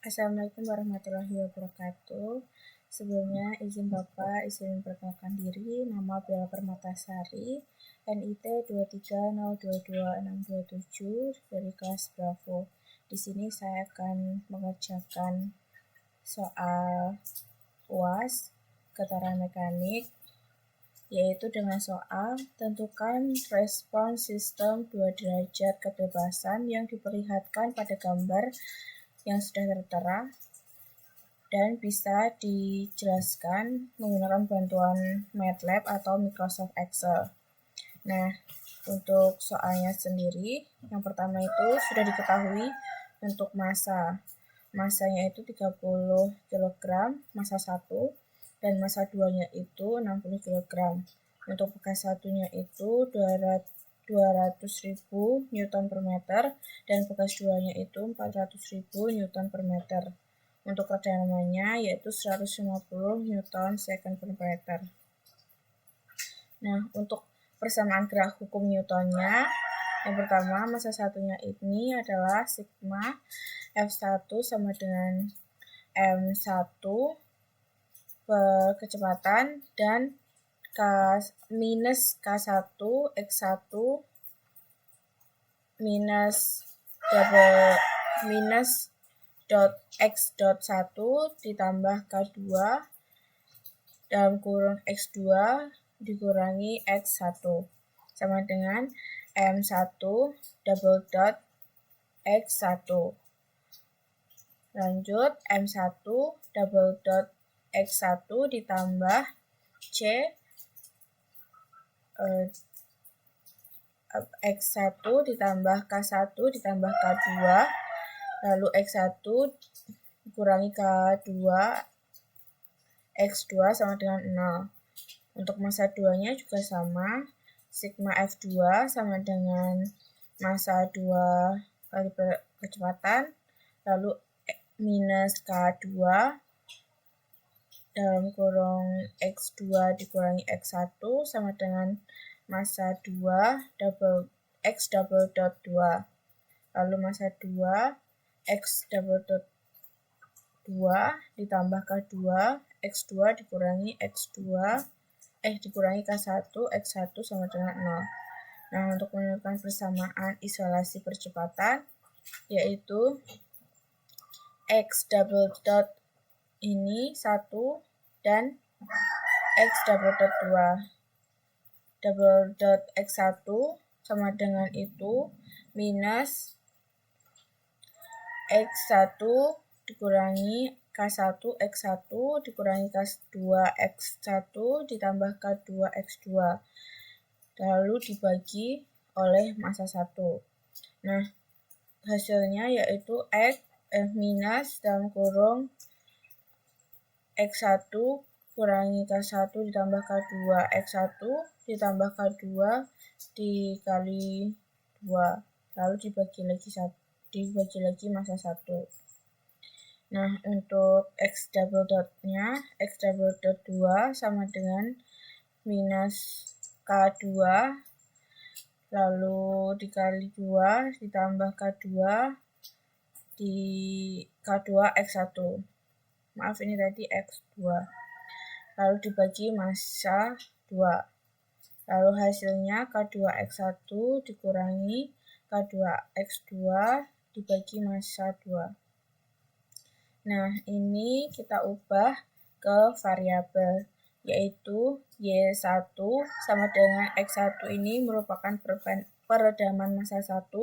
Assalamualaikum warahmatullahi wabarakatuh. Sebelumnya izin Bapak izin memperkenalkan diri, nama Bella Permatasari, NIT 230222627 dari kelas Bravo. Di sini saya akan mengerjakan soal UAS getaran mekanik, yaitu dengan soal tentukan respons sistem 2 derajat kebebasan yang diperlihatkan pada gambar yang sudah tertera dan bisa dijelaskan menggunakan bantuan MATLAB atau Microsoft Excel. Nah, untuk soalnya sendiri, yang pertama itu sudah diketahui untuk masanya itu 30 kg, massa 1, dan massa 2-nya itu 60 kg. Untuk bekas satunya itu 200.000 Newton per meter, dan bekas 2-nya itu 400.000 Newton per meter. Untuk kedalamannya yaitu 150 Newton second per meter. Nah, untuk persamaan gerak hukum Newtonnya, yang pertama massa satunya ini adalah sigma F1 sama dengan M1 per kecepatan dan minus K1 X1 minus dot X.1 ditambah K2 dalam kurung X2 dikurangi X1 sama dengan M1 double dot X1. Lanjut, M1 double dot X1 ditambah C X1 ditambah K1 ditambah K2, lalu X1 dikurangi K2, X2 sama dengan 0. Untuk massa 2-nya juga sama, sigma F2 sama dengan massa 2 kali kecepatan, lalu minus K2 dalam kurung X2 dikurangi X1 sama dengan massa 2 X double dot 2. Lalu massa 2 X double dot 2 ditambah K2 X2 dikurangi X2 dikurangi K1 X1 sama dengan 0. Nah, untuk menentukan persamaan isolasi percepatan yaitu X double dot ini 1 dan X double dot 2. Double dot X1 sama dengan itu minus X1 dikurangi K1 X1 dikurangi K2 X1 ditambah K2 X2, lalu dibagi oleh massa 1. Nah, hasilnya yaitu X minus dalam kurung X1 kurangi K1 ditambah K2 X1 ditambah K2 dikali 2, lalu dibagi lagi massa 1. Nah, untuk X double dot-nya, X double dot 2 sama dengan minus K2, lalu dikali 2 ditambah K2 di K2 X1. Maaf, ini tadi X2. Lalu dibagi massa 2. Lalu hasilnya K2 X1 dikurangi K2 X2 dibagi massa 2. Nah, ini kita ubah ke variabel, yaitu Y1 sama dengan X1 ini merupakan peredaman massa 1,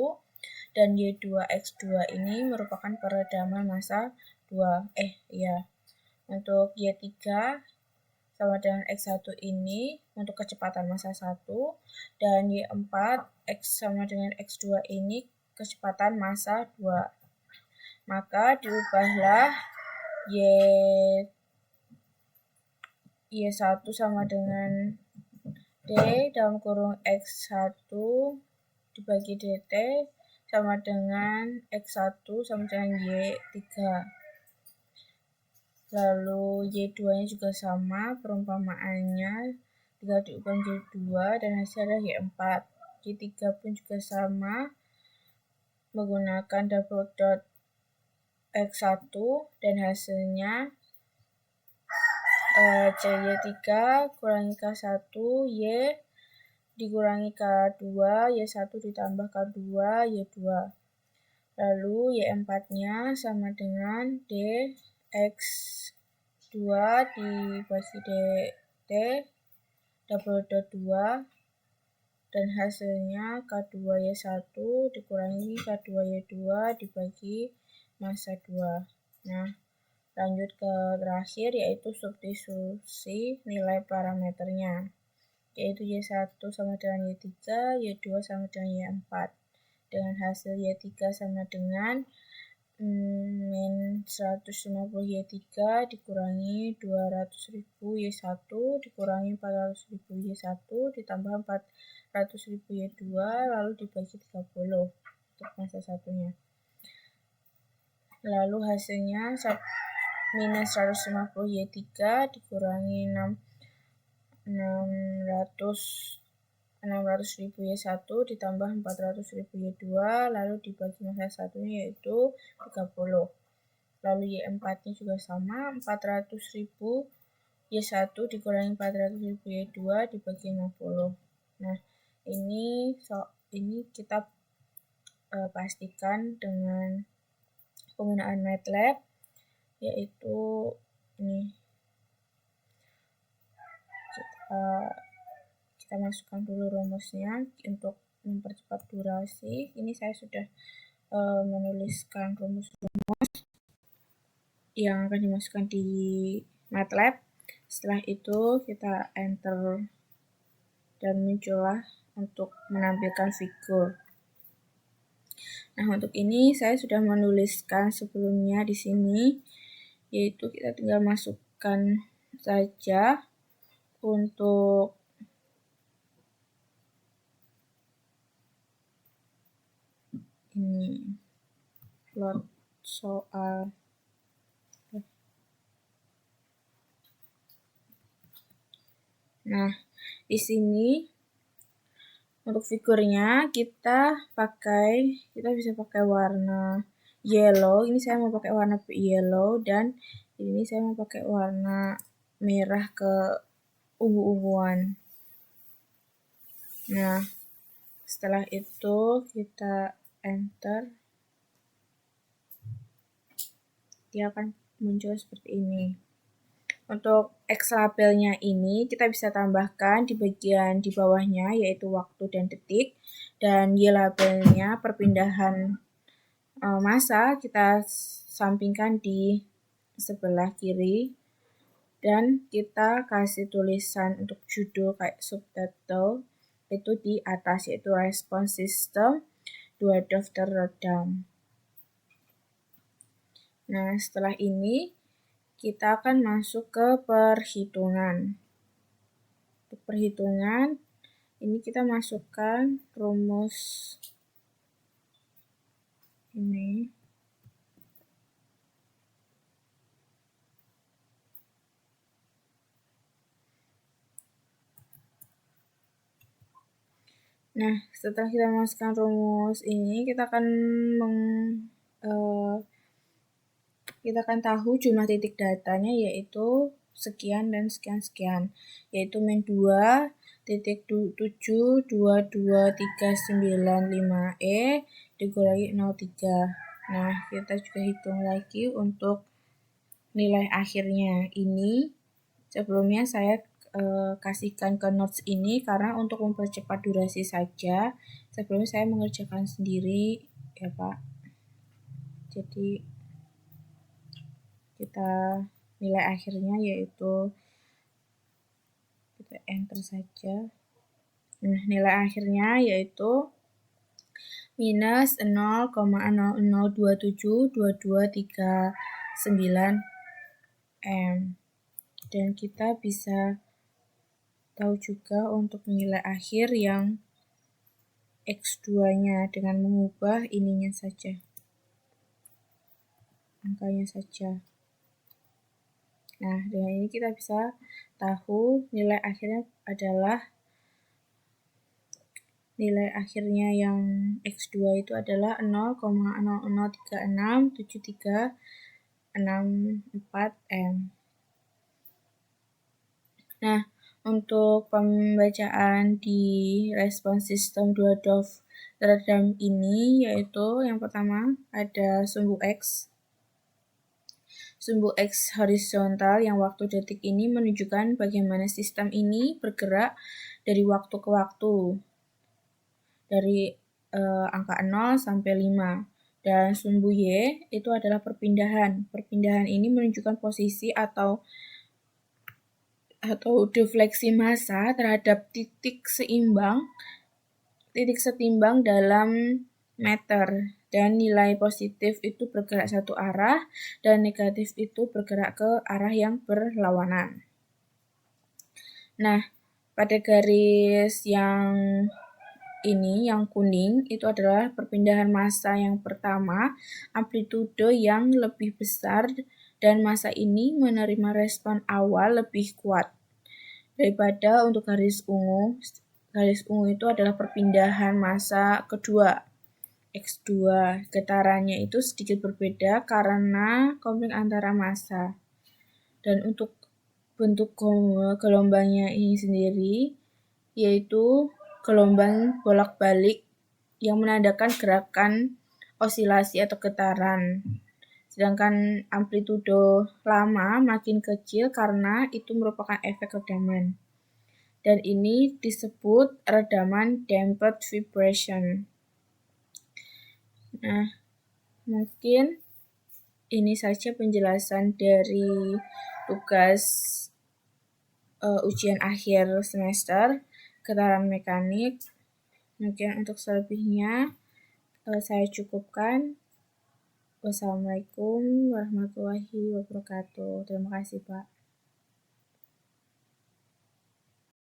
dan Y2 X2 ini merupakan peredaman massa 2. Untuk Y3 sama dengan X1 ini untuk kecepatan massa 1, dan Y4 X sama dengan X2 ini kecepatan massa 2. Maka diubahlah Y1 sama dengan D dalam kurung X1 dibagi DT sama dengan X1 sama dengan Y3. Lalu Y2-nya juga sama, perumpamaannya tinggal diubah menjadi 2 dan hasilnya Y4. Y3 pun juga sama, menggunakan double dot X1 dan hasilnya CY3 kurangi K1, Y dikurangi K2, Y1 ditambah K2, Y2. Lalu Y4-nya sama dengan DX2 dibagi DT double dot 2 dan hasilnya K2Y1 dikurangi K2Y2 dibagi massa 2. Nah, lanjut ke terakhir yaitu substitusi nilai parameternya, yaitu Y1 sama dengan Y3, Y2 sama dengan Y4. Dengan hasil Y3 sama dengan min 150 Y3 dikurangi 200.000 Y1 dikurangi 400.000 Y1 ditambah 400.000 Y2 lalu dibagi 30 untuk massa satunya. Lalu hasilnya minus 150 Y3 dikurangi 600.000 Y1 ditambah 400.000 Y2 lalu dibagi massa satunya yaitu 30. Lalu Y4-nya juga sama, 400.000 Y1 dikurangi 400.000 Y2 dibagi 60. Nah, ini kita pastikan dengan penggunaan MATLAB, yaitu ini kita masukkan dulu rumusnya untuk mempercepat durasi. Ini saya sudah menuliskan rumus-rumus yang akan dimasukkan di MATLAB. Setelah itu kita enter dan muncullah untuk menampilkan figur. Nah, untuk ini saya sudah menuliskan sebelumnya di sini, yaitu kita tinggal masukkan saja untuk ini plot soal. Nah, di sini untuk figurnya kita bisa pakai warna yellow. Ini saya mau pakai warna yellow dan ini saya mau pakai warna merah ke ungu-unguan. Nah, setelah itu kita enter. Dia akan muncul seperti ini. Untuk X labelnya ini kita bisa tambahkan di bagian di bawahnya yaitu waktu dan detik, dan Y labelnya perpindahan massa kita sampingkan di sebelah kiri, dan kita kasih tulisan untuk judul kayak subtitle itu di atas yaitu response system 2 daftar redam. Nah, setelah ini kita akan masuk ke perhitungan. Untuk perhitungan, ini kita masukkan rumus ini. Nah, setelah kita masukkan rumus ini, kita akan tahu jumlah titik datanya yaitu sekian dan sekian, yaitu min 2 titik 72239,5 dikurangi 03. Nah, kita juga hitung lagi untuk nilai akhirnya. Ini sebelumnya saya kasihkan ke notes ini karena untuk mempercepat durasi saja. Sebelumnya saya mengerjakan sendiri ya Pak. Jadi kita nilai akhirnya yaitu kita enter saja. Nah, nilai akhirnya yaitu minus 0,00272239 M. Dan kita bisa tahu juga untuk nilai akhir yang X2-nya dengan mengubah ininya saja, angkanya saja. Nah, dengan ini kita bisa tahu nilai akhirnya adalah nilai akhirnya yang X2 itu adalah 0,00367364 M. Nah, untuk pembacaan di respons sistem 2 Dove teredam ini yaitu yang pertama ada sumbu X. Sumbu X horizontal yang waktu detik ini menunjukkan bagaimana sistem ini bergerak dari waktu ke waktu. Dari angka 0 sampai 5. Dan sumbu Y itu adalah perpindahan. Perpindahan ini menunjukkan posisi atau defleksi massa terhadap titik setimbang dalam meter, dan nilai positif itu bergerak satu arah dan negatif itu bergerak ke arah yang berlawanan. Nah, pada garis yang ini, yang kuning, itu adalah perpindahan massa yang pertama, amplitude yang lebih besar, dan massa ini menerima respon awal lebih kuat daripada untuk garis ungu. Garis ungu itu adalah perpindahan massa kedua, X2. Getarannya itu sedikit berbeda karena konflik antara massa. Dan untuk bentuk gelombangnya ini sendiri, yaitu gelombang bolak-balik yang menandakan gerakan osilasi atau getaran. Sedangkan amplitudo lama makin kecil karena itu merupakan efek redaman. Dan ini disebut redaman damped vibration. Nah, mungkin ini saja penjelasan dari tugas ujian akhir semester getaran mekanik. Mungkin untuk selebihnya saya cukupkan. Wassalamualaikum warahmatullahi wabarakatuh. Terima kasih, Pak.